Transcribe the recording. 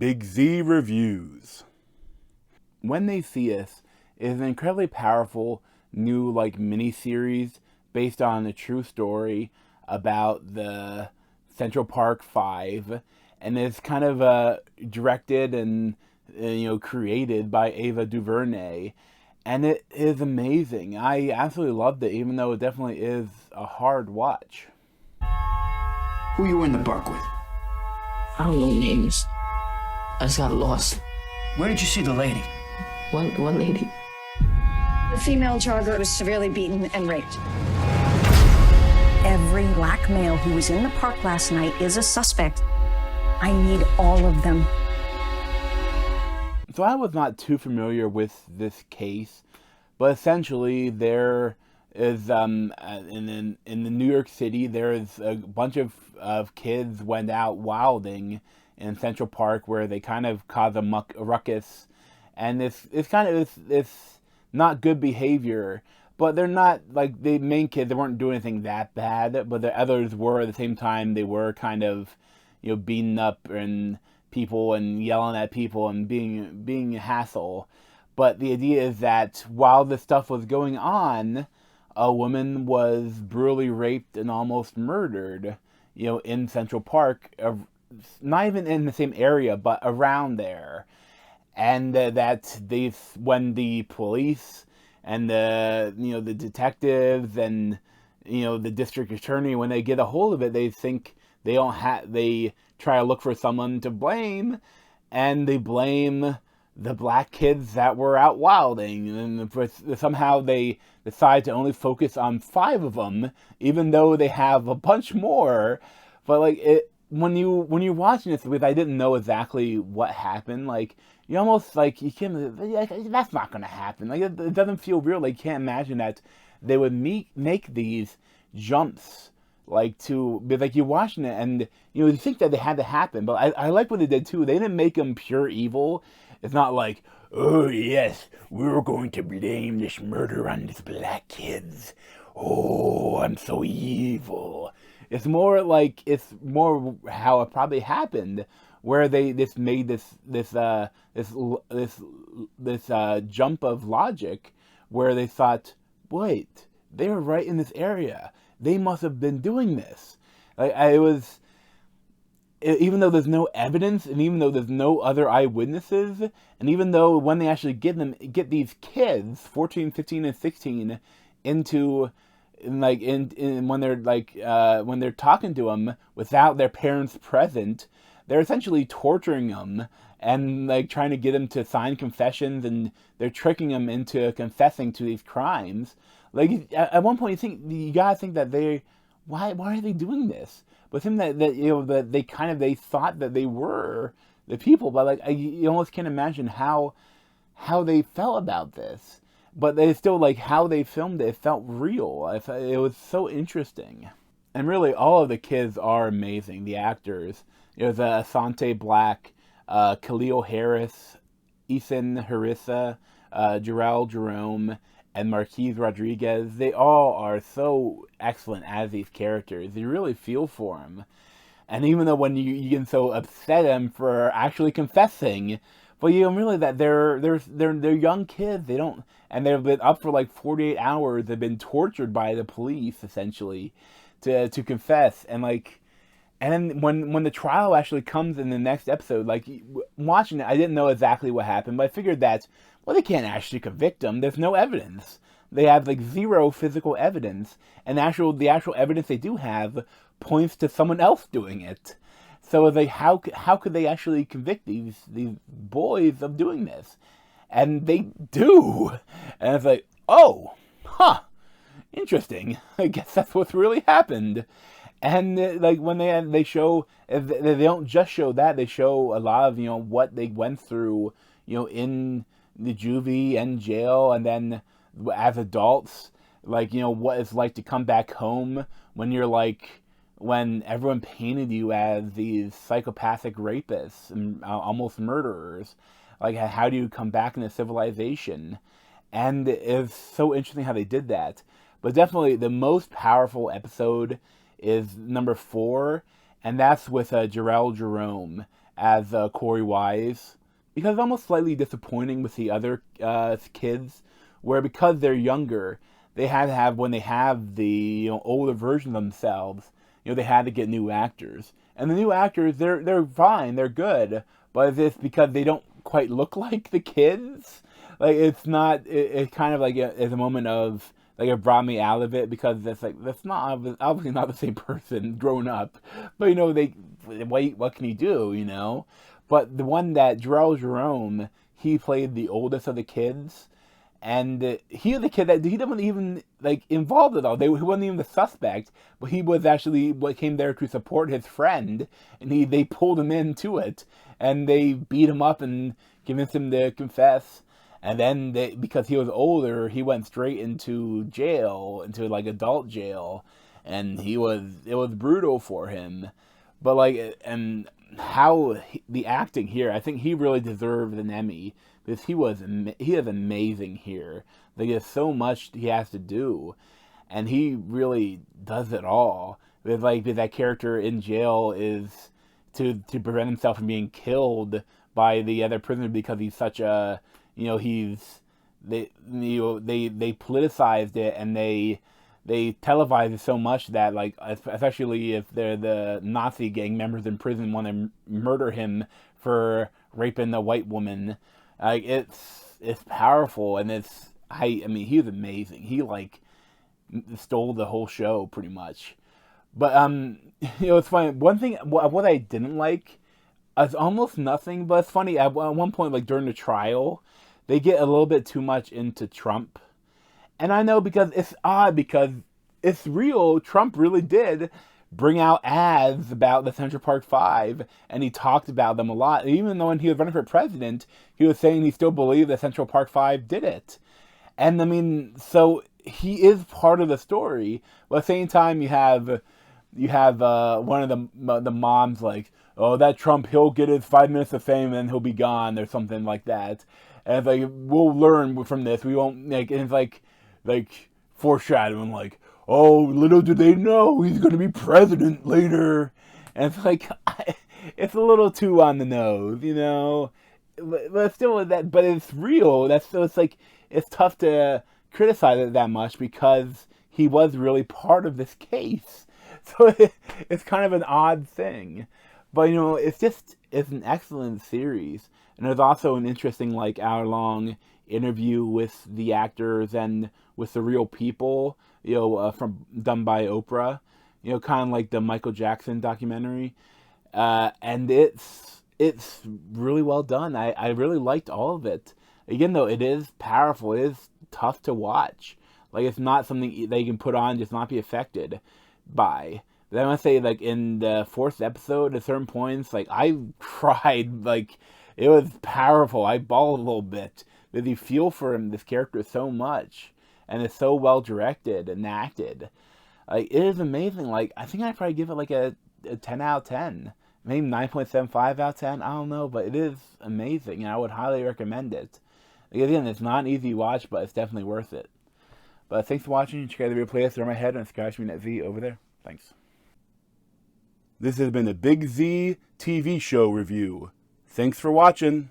Big Z Reviews. When They See Us is an incredibly powerful new mini-series based on a true story about the Central Park Five, and it's kind of directed and created by Ava DuVernay, and it is amazing. I absolutely loved it, even though it definitely is a hard watch. Who you in the park with? I don't know names. I just got lost. Where did you see the lady? What lady? The female jogger was severely beaten and raped. Every black male who was in the park last night is a suspect. I need all of them. So I was not too familiar with this case, but essentially there is in the New York City, there is a bunch of kids went out wilding in Central Park where they kind of cause a ruckus, and it's kind of it's not good behavior. But they're not like the main kids. They weren't doing anything that bad, but the others were at the same time. They were kind of beating up and people and yelling at people and being a hassle. But the idea is that while this stuff was going on, a woman was brutally raped and almost murdered, in Central Park, not even in the same area, but around there. And when the police and the detectives and the district attorney, when they get a hold of it, they think they try to look for someone to blame, and they blame the black kids that were out wilding, and somehow they decide to only focus on 5 of them, even though they have a bunch more. But when you're watching this, because I didn't know exactly what happened, you almost you can't, that's not gonna happen. It doesn't feel real. You can't imagine that they would make these jumps because you're watching it and you think that they had to happen. But I like what they did too. They didn't make them pure evil. It's not like, oh yes, we're going to blame this murder on these black kids. Oh, I'm so evil. It's more how it probably happened, where they just made this jump of logic, where they thought, wait, they were right in this area. They must have been doing this. Even though there's no evidence, and even though there's no other eyewitnesses, and even though when they actually get these kids, 14, 15, and 16, into when they're talking to them without their parents present, they're essentially torturing them and trying to get them to sign confessions, and they're tricking them into confessing to these crimes. At one point you gotta think that why are they doing this? But him that they thought that they were the people, but you almost can't imagine how they felt about this. But they still, how they filmed it felt real. It was so interesting. And really, all of the kids are amazing. The actors. There's Asante Black, Khalil Harris, Ethan Harissa, Jarrell Jerome, and Marquise Rodriguez. They all are so excellent as these characters. You really feel for them. And even though when you get so upset at them for actually confessing, but you don't realize that they're young kids. And they've been up for 48 hours. They've been tortured by the police essentially to confess. And then when the trial actually comes in the next episode, watching it, I didn't know exactly what happened, but I figured that, well, they can't actually convict them. There's no evidence. They have zero physical evidence, and the actual evidence they do have points to someone else doing it. So how could they actually convict these boys of doing this? And they do. And it's oh, huh, interesting. I guess that's what's really happened. And when they show, they don't just show that, they show a lot of what they went through in the juvie and jail, and then as adults, what it's like to come back home when you're when everyone painted you as these psychopathic rapists and almost murderers. How do you come back into civilization? And it's so interesting how they did that. But definitely the most powerful episode is number 4, and that's with Jarrell Jerome as Corey Wise, because it's almost slightly disappointing with the other kids, where because they're younger, they had to have, when they have the older version of themselves, they had to get new actors, and the new actors they're fine, they're good, but it's because they don't quite look like the kids. Like it's not, it's kind of like it's a moment of like it brought me out of it, because it's like that's not obviously not the same person grown up, but they wait, what can he do? But the one that Jarrell Jerome, he played the oldest of the kids, and he was the kid that he wasn't even like involved at all. He wasn't even the suspect, but he was actually what came there to support his friend, and they pulled him into it, and they beat him up and convinced him to confess. And then because he was older, he went straight into jail, into like adult jail, and it was brutal for him. But like, and the acting here, I think he really deserved an Emmy, because he is amazing here. Like there's so much he has to do, and he really does it all. It's like that character in jail is to prevent himself from being killed by the other prisoner, because he's such a they politicized it, and they televised it so much that, like, especially if they're the Nazi gang members in prison want to murder him for raping a white woman. Like it's powerful, and I mean he was amazing. He like stole the whole show pretty much. But it's funny. One thing what I didn't like is almost nothing, but it's funny. At one point, like during the trial, they get a little bit too much into Trump. And I know, because it's odd, because it's real. Trump really did bring out ads about the Central Park Five, and he talked about them a lot. Even though when he was running for president, he was saying he still believed that Central Park Five did it. And I mean, so he is part of the story. But at the same time, you have one of the moms like, oh, that Trump, he'll get his 5 minutes of fame and then he'll be gone, or something like that. And it's like, we'll learn from this. We won't, like, and it's like foreshadowing, like, oh, little do they know he's going to be president later. And it's like, it's a little too on the nose, but still, but it's real. So it's like, it's tough to criticize it that much, because he was really part of this case. So it's kind of an odd thing. But, it's an excellent series. And there's also an interesting, like, hour-long interview with the actors and with the real people, done by Oprah, kind of like the Michael Jackson documentary. And it's really well done. I really liked all of it. Again, though, it is powerful. It is tough to watch. Like, it's not something that you can put on, just not be affected by. But I must say, like, in the fourth episode, at certain points, like, I cried. Like, it was powerful. I bawled a little bit, because you feel for him, this character, so much, and it's so well directed and acted. Like, it is amazing. Like, I think I'd probably give it like a 10 out of 10, maybe 9.75 out of 10. I don't know, but it is amazing, and I would highly recommend it. Like, again, it's not an easy watch, but it's definitely worth it. But thanks for watching. Check out the video playlist over my head and subscribe to me at Z over there. Thanks. This has been a Big Z TV show review. Thanks for watching.